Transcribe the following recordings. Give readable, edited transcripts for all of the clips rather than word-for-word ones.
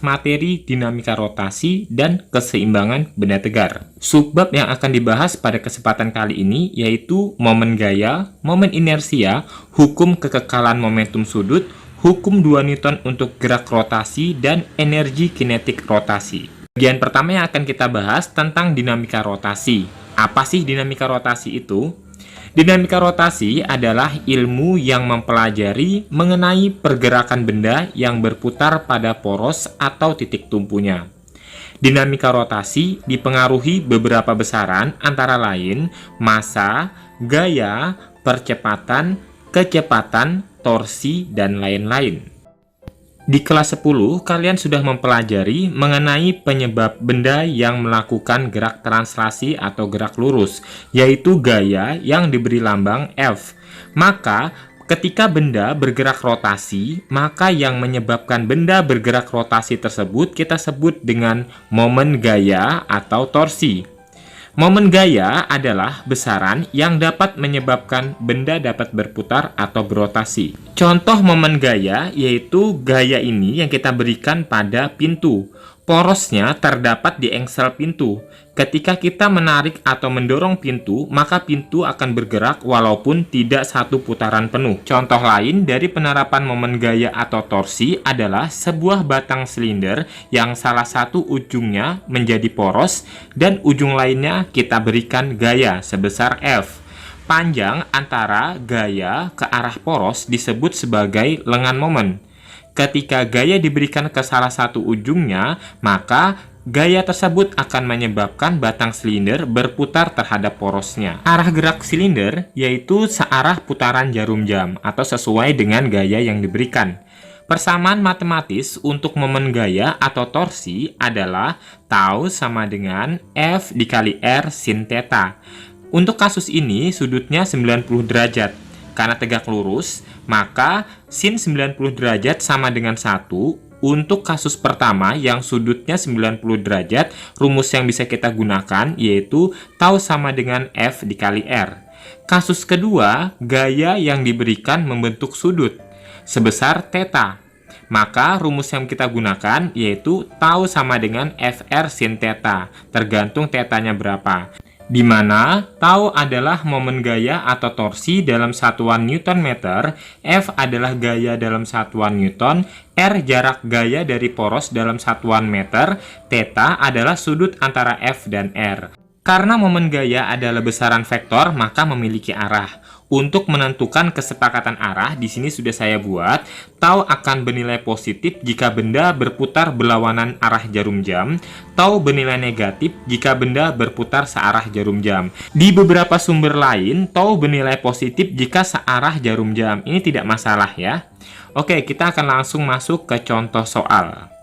materi, dinamika rotasi, dan keseimbangan benda tegar. Subbab yang akan dibahas pada kesempatan kali ini yaitu momen gaya, momen inersia, hukum kekekalan momentum sudut, hukum 2 Newton untuk gerak rotasi, dan energi kinetik rotasi. Bagian pertama yang akan kita bahas tentang dinamika rotasi. Apa sih dinamika rotasi itu? Dinamika rotasi adalah ilmu yang mempelajari mengenai pergerakan benda yang berputar pada poros atau titik tumpunya. Dinamika rotasi dipengaruhi beberapa besaran antara lain massa, gaya, percepatan, kecepatan, torsi, dan lain-lain. Di kelas 10, kalian sudah mempelajari mengenai penyebab benda yang melakukan gerak translasi atau gerak lurus, yaitu gaya yang diberi lambang F. Maka, ketika benda bergerak rotasi, maka yang menyebabkan benda bergerak rotasi tersebut kita sebut dengan momen gaya atau torsi. Momen gaya adalah besaran yang dapat menyebabkan benda dapat berputar atau berotasi. Contoh momen gaya yaitu gaya ini yang kita berikan pada pintu. Porosnya terdapat di engsel pintu. Ketika kita menarik atau mendorong pintu, maka pintu akan bergerak walaupun tidak satu putaran penuh. Contoh lain dari penerapan momen gaya atau torsi adalah sebuah batang silinder yang salah satu ujungnya menjadi poros dan ujung lainnya kita berikan gaya sebesar F. Panjang antara gaya ke arah poros disebut sebagai lengan momen. Ketika gaya diberikan ke salah satu ujungnya, maka gaya tersebut akan menyebabkan batang silinder berputar terhadap porosnya. Arah gerak silinder yaitu searah putaran jarum jam atau sesuai dengan gaya yang diberikan. Persamaan matematis untuk momen gaya atau torsi adalah tau sama dengan F dikali R sin theta. Untuk kasus ini sudutnya 90 derajat. Karena tegak lurus, maka sin 90 derajat sama dengan 1. Untuk kasus pertama yang sudutnya 90 derajat, rumus yang bisa kita gunakan yaitu tau sama dengan F dikali R. Kasus kedua, gaya yang diberikan membentuk sudut sebesar theta. Maka rumus yang kita gunakan yaitu tau sama dengan FR sin theta, tergantung tetanya berapa. Di mana tau adalah momen gaya atau torsi dalam satuan Newton meter, F adalah gaya dalam satuan Newton, R jarak gaya dari poros dalam satuan meter, theta adalah sudut antara F dan R. Karena momen gaya adalah besaran vektor, maka memiliki arah. Untuk menentukan kesepakatan arah, di sini sudah saya buat, tau akan bernilai positif jika benda berputar berlawanan arah jarum jam, tau bernilai negatif jika benda berputar searah jarum jam. Di beberapa sumber lain, tau bernilai positif jika searah jarum jam. Ini tidak masalah ya. Oke, kita akan langsung masuk ke contoh soal.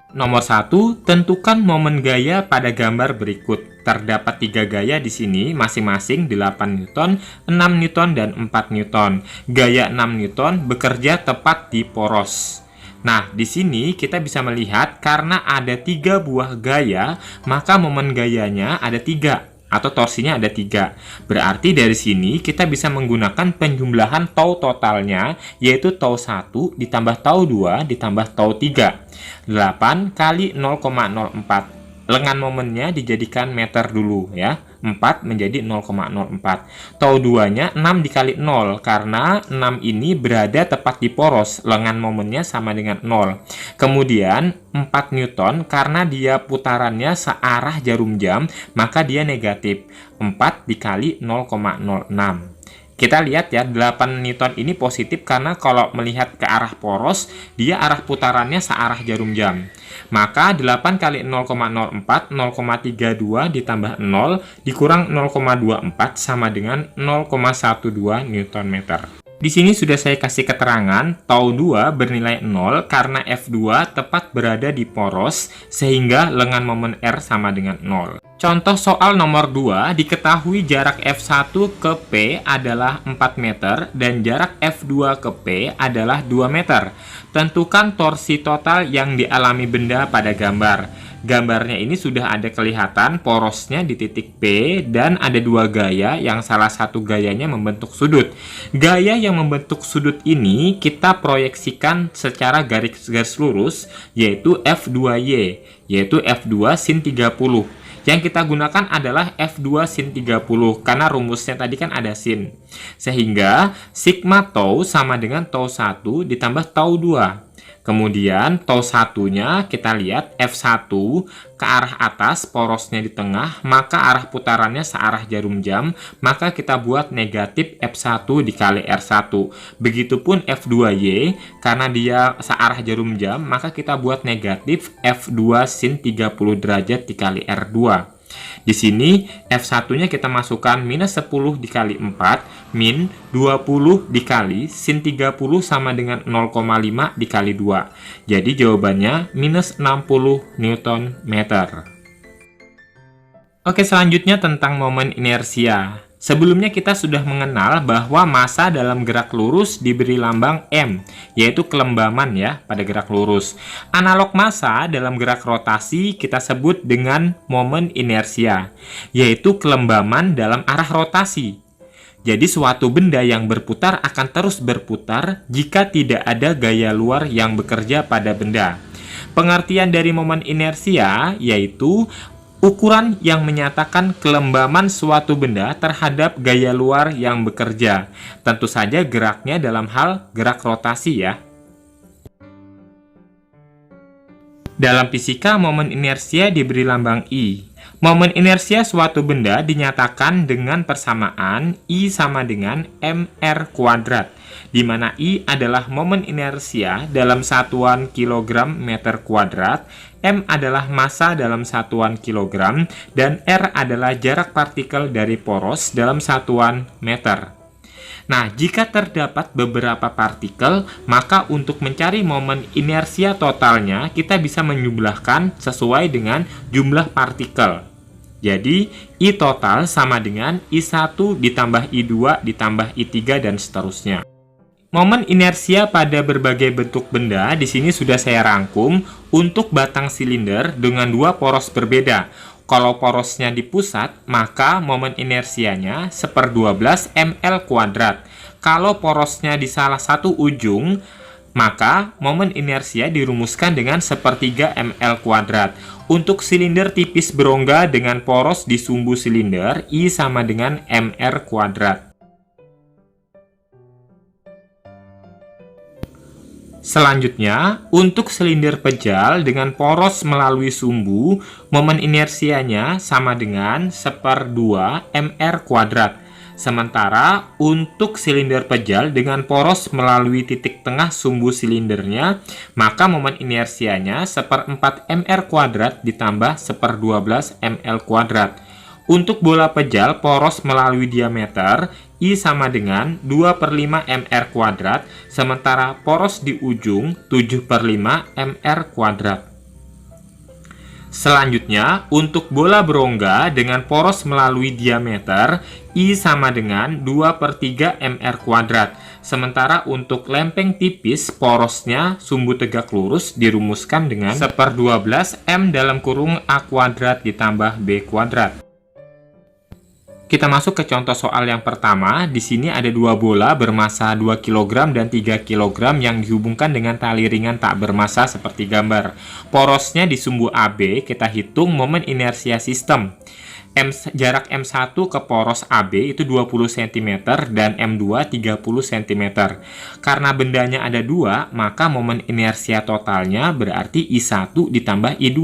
Nomor 1, tentukan momen gaya pada gambar berikut. Terdapat 3 gaya di sini, masing-masing 8 Newton, 6 Newton, dan 4 Newton. Gaya 6 Newton bekerja tepat di poros. Nah, di sini kita bisa melihat karena ada 3 buah gaya, maka momen gayanya ada 3. Atau torsinya ada 3. Berarti dari sini kita bisa menggunakan penjumlahan tau totalnya, yaitu tau 1 ditambah tau 2 ditambah tau 3. 8 kali 0,04. Lengan momennya dijadikan meter dulu ya. 4 menjadi 0,04. Tau 2-nya 6 dikali 0, karena 6 ini berada tepat di poros, lengan momennya sama dengan 0. Kemudian 4 Newton, karena dia putarannya searah jarum jam, maka dia negatif. 4 dikali 0,06. Kita lihat ya, 8 Newton ini positif karena kalau melihat ke arah poros, dia arah putarannya searah jarum jam. Maka 8 kali 0,04, 0,32 ditambah 0 dikurang 0,24 sama dengan 0,12 Newton meter. Di sini sudah saya kasih keterangan, tau 2 bernilai 0 karena F2 tepat berada di poros, sehingga lengan momen R sama dengan 0. Contoh soal nomor 2, diketahui jarak F1 ke P adalah 4 meter dan jarak F2 ke P adalah 2 meter. Tentukan torsi total yang dialami benda pada gambar. Gambarnya ini sudah ada kelihatan porosnya di titik P dan ada dua gaya yang salah satu gayanya membentuk sudut. Gaya yang membentuk sudut ini kita proyeksikan secara garis lurus yaitu F2Y, yaitu F2 sin 30. Yang kita gunakan adalah F2 sin 30 karena rumusnya tadi kan ada sin. Sehingga sigma tau sama dengan tau 1 ditambah tau 2. Kemudian tau 1-nya kita lihat F1 ke arah atas, porosnya di tengah, maka arah putarannya searah jarum jam, maka kita buat negatif F1 dikali R1. Begitupun F2Y, karena dia searah jarum jam, maka kita buat negatif F2 sin 30 derajat dikali R2. Di sini F1-nya kita masukkan minus 10 dikali 4 min 20 dikali sin 30 sama dengan 0,5 dikali 2. Jadi jawabannya minus 60 Newton meter. Oke, selanjutnya tentang momen inersia. Sebelumnya kita sudah mengenal bahwa massa dalam gerak lurus diberi lambang M, yaitu kelembaman ya pada gerak lurus. Analog massa dalam gerak rotasi kita sebut dengan momen inersia, yaitu kelembaman dalam arah rotasi. Jadi suatu benda yang berputar akan terus berputar jika tidak ada gaya luar yang bekerja pada benda. Pengertian dari momen inersia yaitu ukuran yang menyatakan kelembaman suatu benda terhadap gaya luar yang bekerja. Tentu saja geraknya dalam hal gerak rotasi ya. Dalam fisika, momen inersia diberi lambang I. Momen inersia suatu benda dinyatakan dengan persamaan I sama dengan mr kuadrat, di mana I adalah momen inersia dalam satuan kilogram meter kuadrat, M adalah massa dalam satuan kilogram, dan R adalah jarak partikel dari poros dalam satuan meter. Nah, jika terdapat beberapa partikel, maka untuk mencari momen inersia totalnya, kita bisa menjumlahkan sesuai dengan jumlah partikel. Jadi, I total sama dengan I1 ditambah I2 ditambah I3 dan seterusnya. Momen inersia pada berbagai bentuk benda di sini sudah saya rangkum untuk batang silinder dengan dua poros berbeda. Kalau porosnya di pusat, maka momen inersianya 1/12 ml kuadrat. Kalau porosnya di salah satu ujung, maka momen inersia dirumuskan dengan 1/3 ml kuadrat. Untuk silinder tipis berongga dengan poros di sumbu silinder, I sama dengan mr kuadrat. Selanjutnya, untuk silinder pejal dengan poros melalui sumbu, momen inersianya sama dengan 1/2 mr kuadrat. Sementara, untuk silinder pejal dengan poros melalui titik tengah sumbu silindernya, maka momen inersianya 1/4 mr kuadrat ditambah 1/12 ml kuadrat. Untuk bola pejal poros melalui diameter, I sama dengan 2/5 mr kuadrat, sementara poros di ujung 7/5 mr kuadrat. Selanjutnya, untuk bola berongga dengan poros melalui diameter, I sama dengan 2/3 mr kuadrat. Sementara untuk lempeng tipis, porosnya sumbu tegak lurus dirumuskan dengan 1/12 M dalam kurung A kuadrat ditambah B kuadrat. Kita masuk ke contoh soal yang pertama. Di sini ada dua bola bermassa 2 kg dan 3 kg yang dihubungkan dengan tali ringan tak bermassa seperti gambar. Porosnya di sumbu AB, kita hitung momen inersia sistem. Jarak M1 ke poros AB itu 20 cm dan M2 30 cm. Karena bendanya ada dua, maka momen inersia totalnya berarti I1 ditambah I2.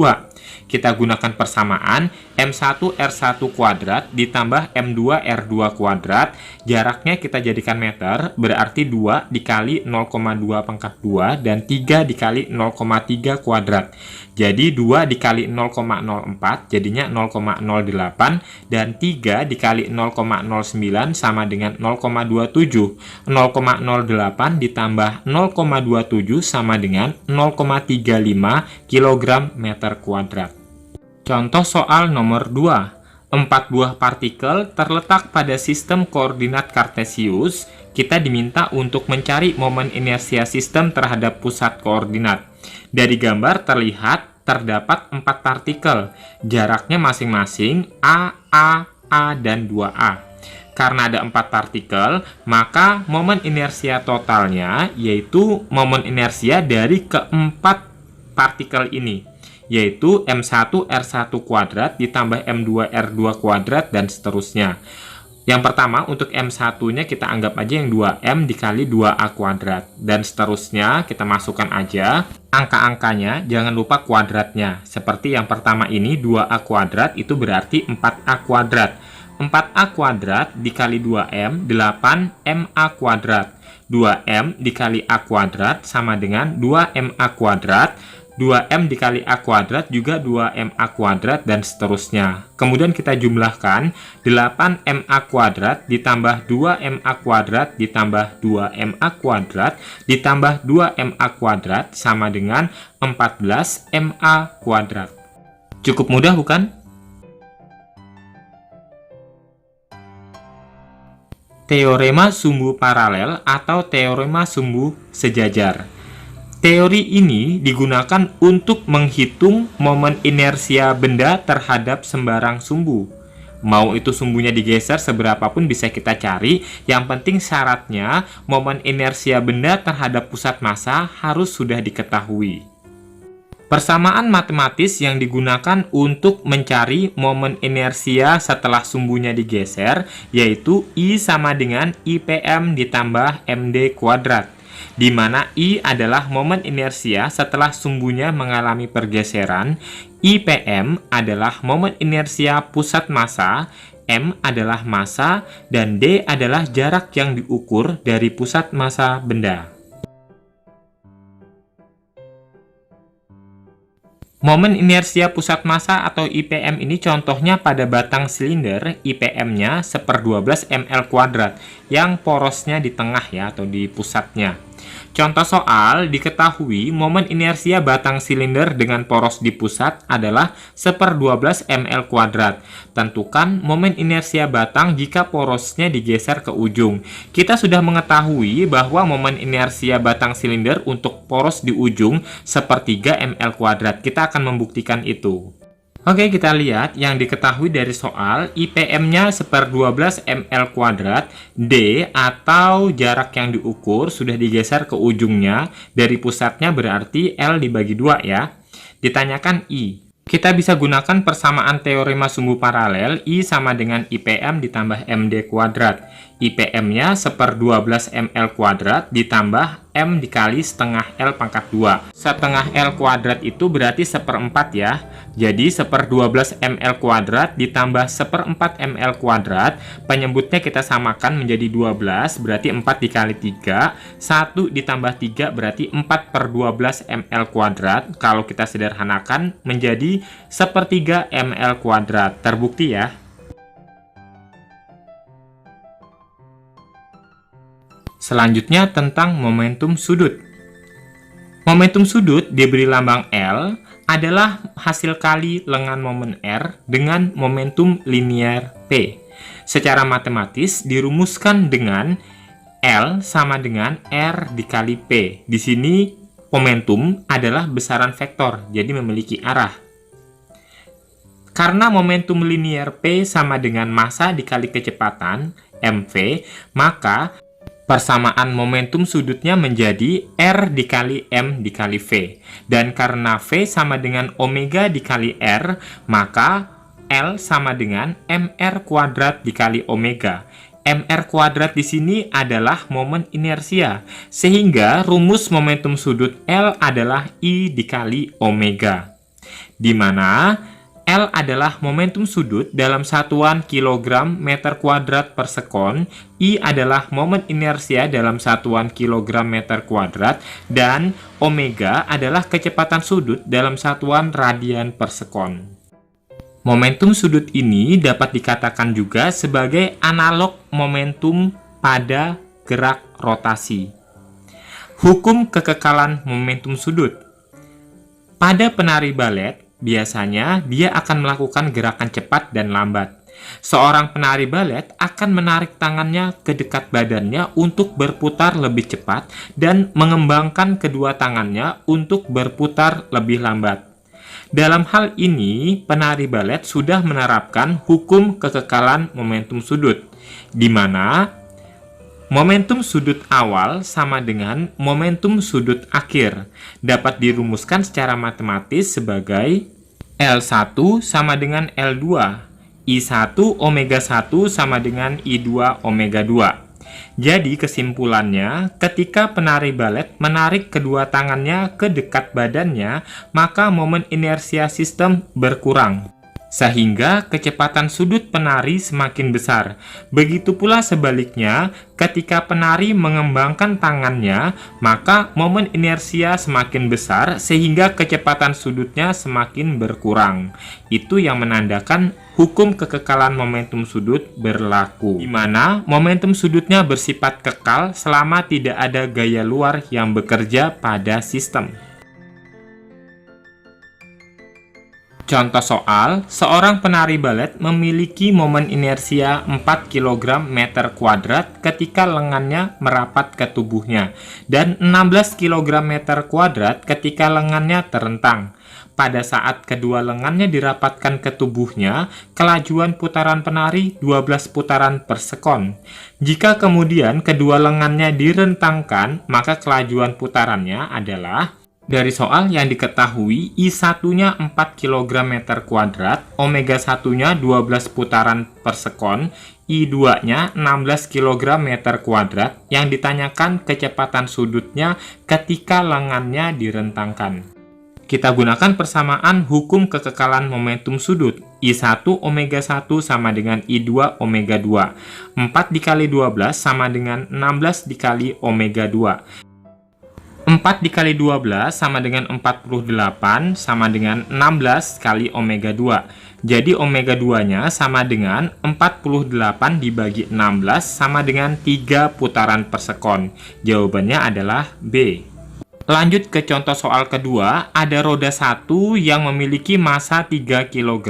Kita gunakan persamaan M1 R1 kuadrat ditambah M2 R2 kuadrat. Jaraknya kita jadikan meter, berarti 2 dikali 0,2 pangkat 2 dan 3 dikali 0,3 kuadrat. Jadi 2 dikali 0,04 jadinya 0,08 dan 3 dikali 0,09 sama dengan 0,27. 0,08 ditambah 0,27 sama dengan 0,35 kg meter kuadrat. Contoh soal nomor 2. 4 buah partikel terletak pada sistem koordinat Kartesius, kita diminta untuk mencari momen inersia sistem terhadap pusat koordinat. Dari gambar terlihat terdapat 4 partikel, jaraknya masing-masing A, dan 2A. Karena ada 4 partikel, maka momen inersia totalnya yaitu momen inersia dari keempat partikel ini, yaitu M1R1 kuadrat ditambah M2R2 kuadrat dan seterusnya. Yang pertama, untuk M1-nya kita anggap aja yang 2M dikali 2A kuadrat. Dan seterusnya, kita masukkan aja angka-angkanya, jangan lupa kuadratnya. Seperti yang pertama ini, 2A kuadrat itu berarti 4A kuadrat. 4A kuadrat dikali 2M, 8MA kuadrat. 2M dikali A kuadrat sama dengan 2MA kuadrat. 2M dikali A kuadrat juga 2MA kuadrat dan seterusnya. Kemudian kita jumlahkan 8MA kuadrat ditambah 2MA kuadrat ditambah 2MA kuadrat ditambah 2MA kuadrat sama dengan 14MA kuadrat. Cukup mudah bukan? Teorema sumbu paralel atau teorema sumbu sejajar. Teori ini digunakan untuk menghitung momen inersia benda terhadap sembarang sumbu. Mau itu sumbunya digeser seberapapun bisa kita cari, yang penting syaratnya momen inersia benda terhadap pusat massa harus sudah diketahui. Persamaan matematis yang digunakan untuk mencari momen inersia setelah sumbunya digeser, yaitu I sama dengan IPM ditambah MD kuadrat, di mana I adalah momen inersia setelah sumbunya mengalami pergeseran, IPM adalah momen inersia pusat massa, M adalah massa, dan D adalah jarak yang diukur dari pusat massa benda. Momen inersia pusat massa atau IPM ini contohnya pada batang silinder, IPM-nya 1/12 ml kuadrat, yang porosnya di tengah ya, atau di pusatnya. Contoh soal, diketahui momen inersia batang silinder dengan poros di pusat adalah 1/12 ml kuadrat. Tentukan momen inersia batang jika porosnya digeser ke ujung. Kita sudah mengetahui bahwa momen inersia batang silinder untuk poros di ujung 1/3 ml kuadrat. Kita akan membuktikan itu. Oke, kita lihat yang diketahui dari soal, IPM-nya 1/12 ml kuadrat, D atau jarak yang diukur sudah digeser ke ujungnya, dari pusatnya berarti L dibagi 2 ya. Ditanyakan I. Kita bisa gunakan persamaan teorema sumbu paralel, I sama dengan IPM ditambah MD kuadrat. IPM-nya 1/12 ml kuadrat ditambah M dikali setengah L pangkat 2. Setengah L kuadrat itu berarti 1/4 ya. Jadi 1/12 ml kuadrat ditambah 1/4 ml kuadrat. Penyebutnya kita samakan menjadi 12, berarti 4 dikali 3. 1 ditambah 3 berarti 4/12 ml kuadrat. Kalau kita sederhanakan menjadi 1/3 ml kuadrat. Terbukti ya. Selanjutnya tentang momentum sudut. Momentum sudut diberi lambang L adalah hasil kali lengan momen R dengan momentum linier P. Secara matematis dirumuskan dengan L sama dengan R dikali P. Di sini momentum adalah besaran vektor, jadi memiliki arah. Karena momentum linier P sama dengan massa dikali kecepatan, mv, maka persamaan momentum sudutnya menjadi R dikali M dikali V. Dan karena V sama dengan omega dikali R, maka L sama dengan MR kuadrat dikali omega. MR kuadrat di sini adalah momen inersia, sehingga rumus momentum sudut L adalah I dikali omega, di mana L adalah momentum sudut dalam satuan kilogram meter kuadrat per sekon, I adalah momen inersia dalam satuan kilogram meter kuadrat, dan omega adalah kecepatan sudut dalam satuan radian per sekon. Momentum sudut ini dapat dikatakan juga sebagai analog momentum pada gerak rotasi. Hukum kekekalan momentum sudut. Pada penari balet, biasanya dia akan melakukan gerakan cepat dan lambat. Seorang penari balet akan menarik tangannya ke dekat badannya untuk berputar lebih cepat dan mengembangkan kedua tangannya untuk berputar lebih lambat. Dalam hal ini, penari balet sudah menerapkan hukum kekekalan momentum sudut, di mana momentum sudut awal sama dengan momentum sudut akhir. Dapat dirumuskan secara matematis sebagai L1 sama dengan L2, I1 omega 1 sama dengan I2 omega 2. Jadi kesimpulannya, ketika penari balet menarik kedua tangannya ke dekat badannya, maka momen inersia sistem berkurang, sehingga kecepatan sudut penari semakin besar. Begitu pula sebaliknya, ketika penari mengembangkan tangannya, maka momen inersia semakin besar sehingga kecepatan sudutnya semakin berkurang. Itu yang menandakan hukum kekekalan momentum sudut berlaku, di mana momentum sudutnya bersifat kekal selama tidak ada gaya luar yang bekerja pada sistem. Contoh soal, seorang penari balet memiliki momen inersia 4 kg meter kuadrat ketika lengannya merapat ke tubuhnya dan 16 kg meter kuadrat ketika lengannya terentang. Pada saat kedua lengannya dirapatkan ke tubuhnya, kelajuan putaran penari 12 putaran per sekon. Jika kemudian kedua lengannya direntangkan, maka kelajuan putarannya adalah, dari soal yang diketahui, I1-nya 4 kg meter kuadrat, omega 1-nya 12 putaran per sekon, I2-nya 16 kg meter kuadrat, yang ditanyakan kecepatan sudutnya ketika lengannya direntangkan. Kita gunakan persamaan hukum kekekalan momentum sudut. I1 omega 1 sama dengan I2 omega 2. 4 dikali 12 sama dengan 16 dikali omega 2. 4 dikali 12 sama dengan 48 sama dengan 16 kali omega 2. Jadi omega 2-nya sama dengan 48 dibagi 16 sama dengan 3 putaran per sekon. Jawabannya adalah B. Lanjut ke contoh soal kedua, ada roda 1 yang memiliki massa 3 kg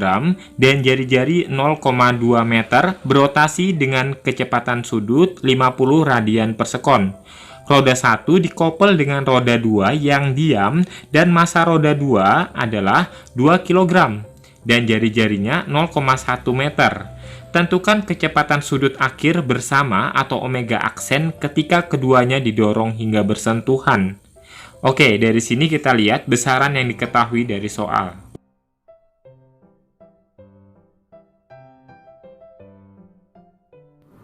dan jari-jari 0,2 meter berotasi dengan kecepatan sudut 50 radian per sekon. Roda 1 dikoppel dengan roda 2 yang diam dan massa roda 2 adalah 2 kg dan jari-jarinya 0,1 meter. Tentukan kecepatan sudut akhir bersama atau omega aksen ketika keduanya didorong hingga bersentuhan. Oke, dari sini kita lihat besaran yang diketahui dari soal.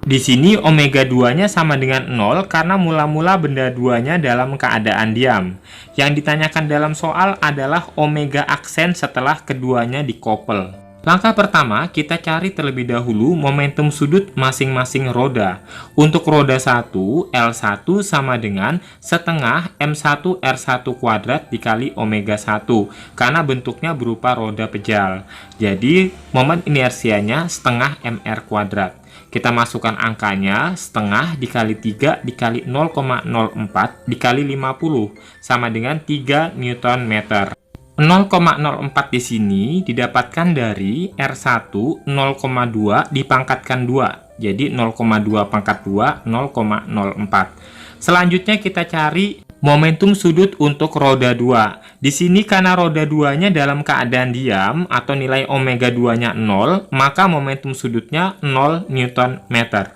Di sini omega 2-nya sama dengan 0 karena mula-mula benda 2-nya dalam keadaan diam. Yang ditanyakan dalam soal adalah omega aksen setelah keduanya dikoppel. Langkah pertama, kita cari terlebih dahulu momentum sudut masing-masing roda. Untuk roda 1, L1 sama dengan setengah M1 R1 kuadrat dikali omega 1, karena bentuknya berupa roda pejal. Jadi, momen inersianya setengah MR kuadrat. Kita masukkan angkanya, setengah dikali 3 dikali 0,04 dikali 50, sama dengan 3 Newton meter. 0,04 di sini didapatkan dari R1 0,2 dipangkatkan 2. Jadi 0,2 pangkat 2 0,04. Selanjutnya kita cari momentum sudut untuk roda 2. Di sini karena roda 2-nya dalam keadaan diam atau nilai omega 2-nya 0, maka momentum sudutnya 0 Newton meter.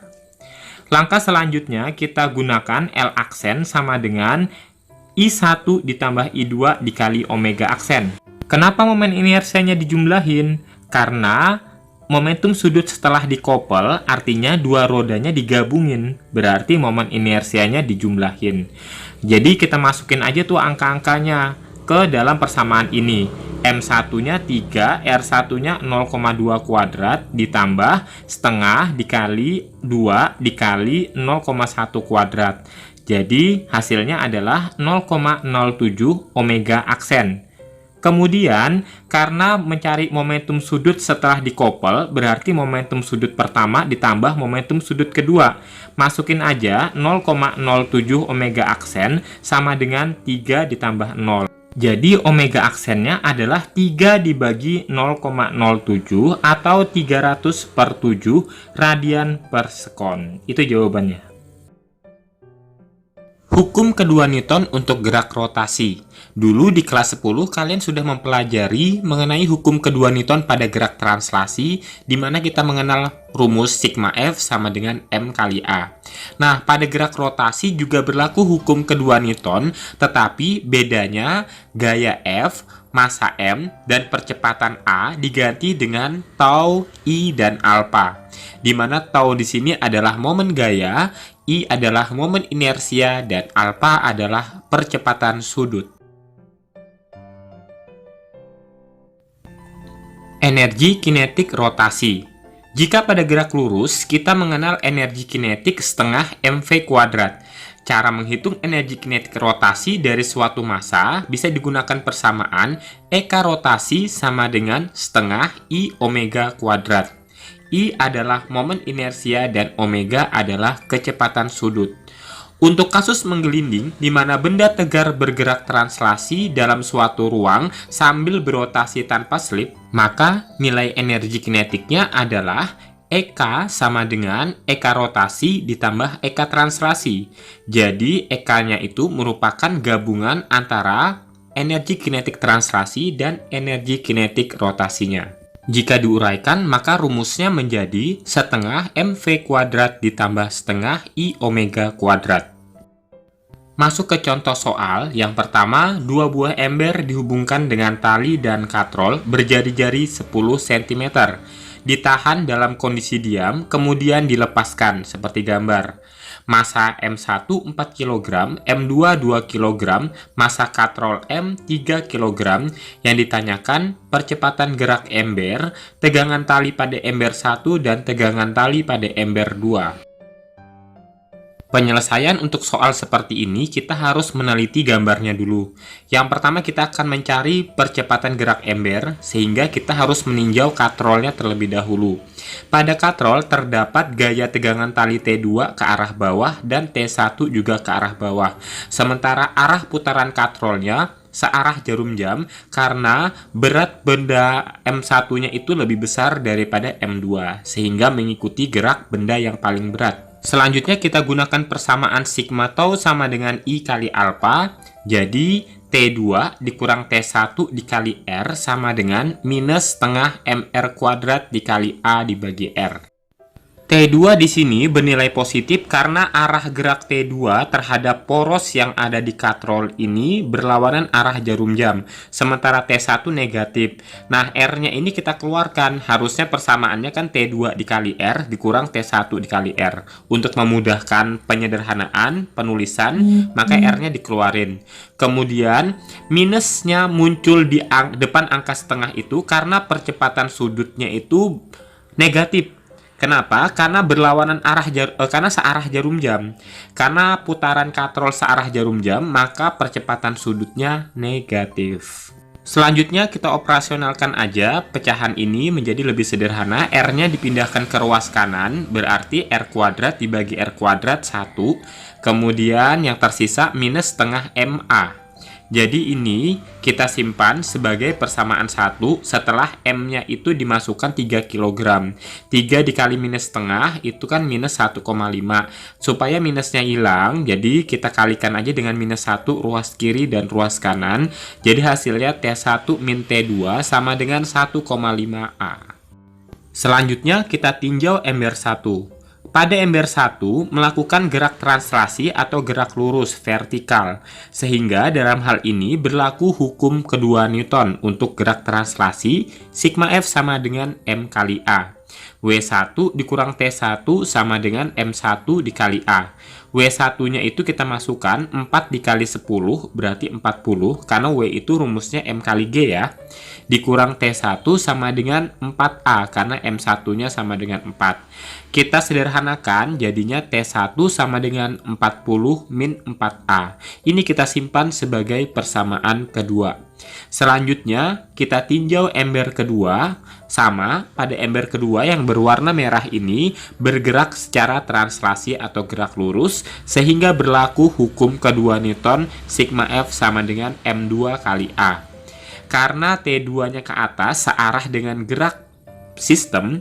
Langkah selanjutnya kita gunakan L aksen sama dengan I1 ditambah I2 dikali omega aksen. Kenapa momen inersianya dijumlahin? Karena momentum sudut setelah dikoppel artinya dua rodanya digabungin. Berarti momen inersianya dijumlahin. Jadi kita masukin aja tuh angka-angkanya ke dalam persamaan ini. M1-nya 3, R1-nya 0,2 kuadrat ditambah setengah dikali 2 dikali 0,1 kuadrat. Jadi, hasilnya adalah 0,07 omega aksen. Kemudian, karena mencari momentum sudut setelah dikoppel, berarti momentum sudut pertama ditambah momentum sudut kedua. Masukin aja 0,07 omega aksen sama dengan 3 ditambah 0. Jadi omega aksennya adalah 3 dibagi 0,07 atau 300 per 7 radian per sekon. Itu jawabannya. Hukum kedua Newton untuk gerak rotasi. Dulu di kelas 10 kalian sudah mempelajari mengenai hukum kedua Newton pada gerak translasi, di mana kita mengenal rumus sigma F sama dengan M kali A. Nah, pada gerak rotasi juga berlaku hukum kedua Newton, tetapi bedanya gaya F, massa M, dan percepatan A diganti dengan tau, I, dan alpha. Di mana tau di sini adalah momen gaya, I adalah momen inersia, dan alpha adalah percepatan sudut. Energi kinetik rotasi. Jika pada gerak lurus, kita mengenal energi kinetik setengah mv kuadrat. Cara menghitung energi kinetik rotasi dari suatu massa bisa digunakan persamaan Eka rotasi sama dengan setengah I omega kuadrat. I adalah momen inersia dan omega adalah kecepatan sudut. Untuk kasus menggelinding, di mana benda tegar bergerak translasi dalam suatu ruang sambil berotasi tanpa slip, maka nilai energi kinetiknya adalah Eka sama dengan Eka rotasi ditambah Eka translasi. Jadi, Eka-nya itu merupakan gabungan antara energi kinetik translasi dan energi kinetik rotasinya. Jika diuraikan, maka rumusnya menjadi setengah mv kuadrat ditambah setengah I omega kuadrat. Masuk ke contoh soal. Yang pertama, dua buah ember dihubungkan dengan tali dan katrol berjari-jari 10 cm. Ditahan dalam kondisi diam, kemudian dilepaskan seperti gambar. Massa M1 4 kg, M2 2 kg, massa katrol M 3 kg. Yang ditanyakan percepatan gerak ember, tegangan tali pada ember 1 dan tegangan tali pada ember 2. Penyelesaian untuk soal seperti ini kita harus meneliti gambarnya dulu. Yang pertama kita akan mencari percepatan gerak ember, sehingga kita harus meninjau katrolnya terlebih dahulu. Pada katrol terdapat gaya tegangan tali T2 ke arah bawah dan T1 juga ke arah bawah. Sementara arah putaran katrolnya searah jarum jam karena berat benda M1-nya itu lebih besar daripada M2, sehingga mengikuti gerak benda yang paling berat. Selanjutnya kita gunakan persamaan sigma tau sama dengan I kali alpha. Jadi T2 dikurang T1 dikali R sama dengan minus setengah MR kuadrat dikali A dibagi R. T2 di sini bernilai positif karena arah gerak T2 terhadap poros yang ada di katrol ini berlawanan arah jarum jam, sementara T1 negatif. Nah, R-nya ini kita keluarkan, harusnya persamaannya kan T2 dikali R dikurang T1 dikali R. Untuk memudahkan penyederhanaan penulisan, maka R-nya dikeluarin. Kemudian, minusnya muncul di depan angka setengah itu karena percepatan sudutnya itu negatif. Kenapa? Karena berlawanan karena searah jarum jam. Karena putaran katrol searah jarum jam, maka percepatan sudutnya negatif. Selanjutnya kita operasionalkan aja pecahan ini menjadi lebih sederhana. R-nya dipindahkan ke ruas kanan, berarti R kuadrat dibagi R kuadrat 1. Kemudian yang tersisa minus setengah MA. Jadi ini kita simpan sebagai persamaan 1 setelah M-nya itu dimasukkan 3 kg. 3 dikali minus setengah itu kan minus 1,5. Supaya minusnya hilang, jadi kita kalikan aja dengan minus 1 ruas kiri dan ruas kanan. Jadi hasilnya T1 min T2 sama dengan 1,5A. Selanjutnya kita tinjau ember 1. Pada ember 1 melakukan gerak translasi atau gerak lurus vertikal, sehingga dalam hal ini berlaku hukum kedua Newton untuk gerak translasi, sigma F sama dengan M kali A. W1 dikurang T1 sama dengan M1 dikali A. W1-nya itu kita masukkan 4 dikali 10 berarti 40, karena W itu rumusnya M kali G ya. Dikurang T1 sama dengan 4A karena M1-nya sama dengan 4. Kita sederhanakan jadinya T1 sama dengan 40 min 4A. Ini kita simpan sebagai persamaan kedua. Selanjutnya, kita tinjau ember kedua. Sama, pada ember kedua yang berwarna merah ini bergerak secara translasi atau gerak lurus, sehingga berlaku hukum kedua Newton, sigma F sama dengan M2 kali A. Karena T2-nya ke atas searah dengan gerak sistem,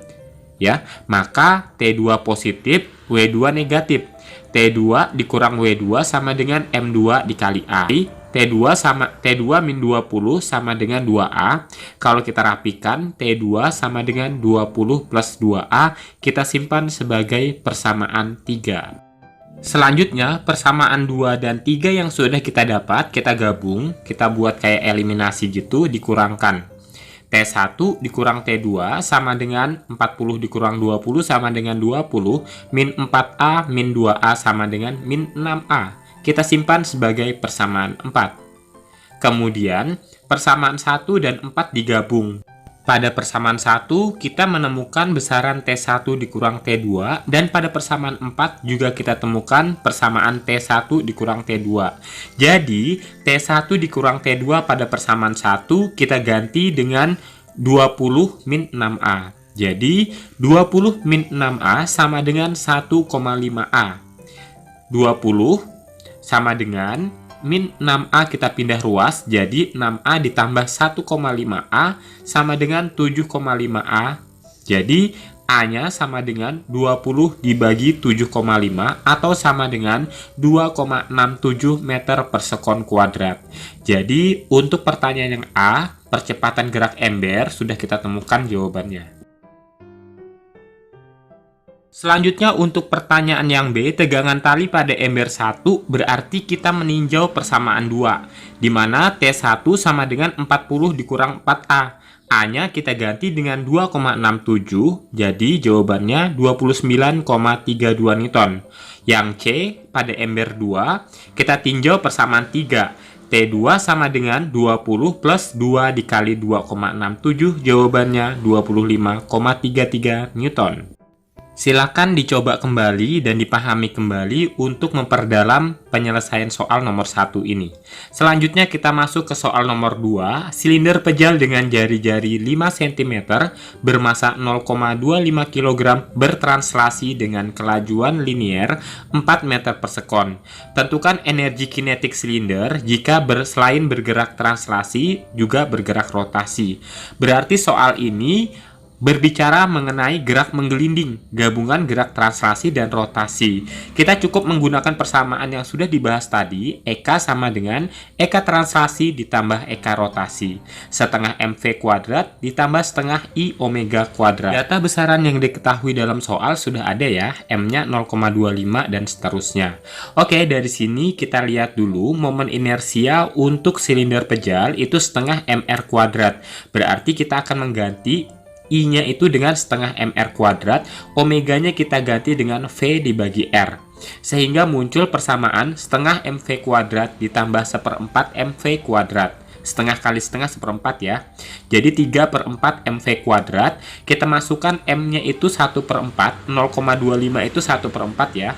ya, maka T2 positif, W2 negatif. T2 dikurang W2 sama dengan M2 dikali A. T2 min 20 sama dengan 2A. Kalau kita rapikan, T2 sama dengan 20 plus 2A. Kita simpan sebagai persamaan 3. Selanjutnya, persamaan 2 dan 3 yang sudah kita dapat, kita gabung. Kita buat kayak eliminasi gitu, dikurangkan. T1 dikurang T2 sama dengan 40 dikurang 20 sama dengan 20. Min 4A min 2A sama dengan min 6A. Kita simpan sebagai persamaan 4. Kemudian, persamaan 1 dan 4 digabung. Pada persamaan 1, kita menemukan besaran T1 dikurang T2, dan pada persamaan 4 juga kita temukan persamaan T1 dikurang T2. Jadi, T1 dikurang T2 pada persamaan 1 kita ganti dengan 20 min 6A. Jadi, 20 min 6A sama dengan 1,5A. 20 sama dengan min 6A kita pindah ruas, jadi 6A ditambah 1,5A sama dengan 7,5A. Jadi A-nya sama dengan 20 dibagi 7,5 atau sama dengan 2,67 meter per sekon kuadrat. Jadi untuk pertanyaan yang A, percepatan gerak ember, sudah kita temukan jawabannya. Selanjutnya untuk pertanyaan yang B, tegangan tali pada ember 1 berarti kita meninjau persamaan 2, di mana T1 sama dengan 40 dikurang 4A. A-nya kita ganti dengan 2,67, jadi jawabannya 29,32 Newton. Yang C, pada ember 2, kita tinjau persamaan 3. T2 sama dengan 20 plus 2 dikali 2,67, jawabannya 25,33 Newton. Silakan dicoba kembali dan dipahami kembali untuk memperdalam penyelesaian soal nomor 1 ini. Selanjutnya kita masuk ke soal nomor 2. Silinder pejal dengan jari-jari 5 cm bermasa 0,25 kg bertranslasi dengan kelajuan linier 4 meter per sekon. Tentukan energi kinetik silinder jika selain bergerak translasi juga bergerak rotasi. Berarti soal ini berbicara mengenai gerak menggelinding, gabungan gerak translasi dan rotasi. Kita cukup menggunakan persamaan yang sudah dibahas tadi, EK sama dengan EK translasi ditambah EK rotasi. Setengah MV kuadrat ditambah setengah I omega kuadrat. Data besaran yang diketahui dalam soal sudah ada ya, M-nya 0,25 dan seterusnya. Oke, dari sini kita lihat dulu momen inersia untuk silinder pejal itu setengah MR kuadrat. Berarti kita akan mengganti I-nya itu dengan setengah MR kuadrat, omeganya kita ganti dengan V dibagi R. Sehingga muncul persamaan setengah MV kuadrat ditambah seperempat MV kuadrat. Setengah kali setengah seperempat ya. Jadi 3/4 MV kuadrat. Kita masukkan M-nya itu 1/4, 0,25 itu 1/4 ya.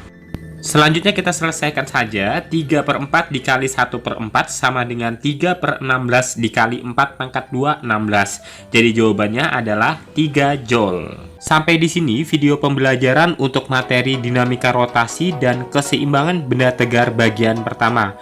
Selanjutnya kita selesaikan saja. 3/4 dikali 1/4 sama dengan 3/16 dikali 4 pangkat 2, 16. Jadi jawabannya adalah 3 Joule. Sampai di sini video pembelajaran untuk materi dinamika rotasi dan keseimbangan benda tegar bagian pertama.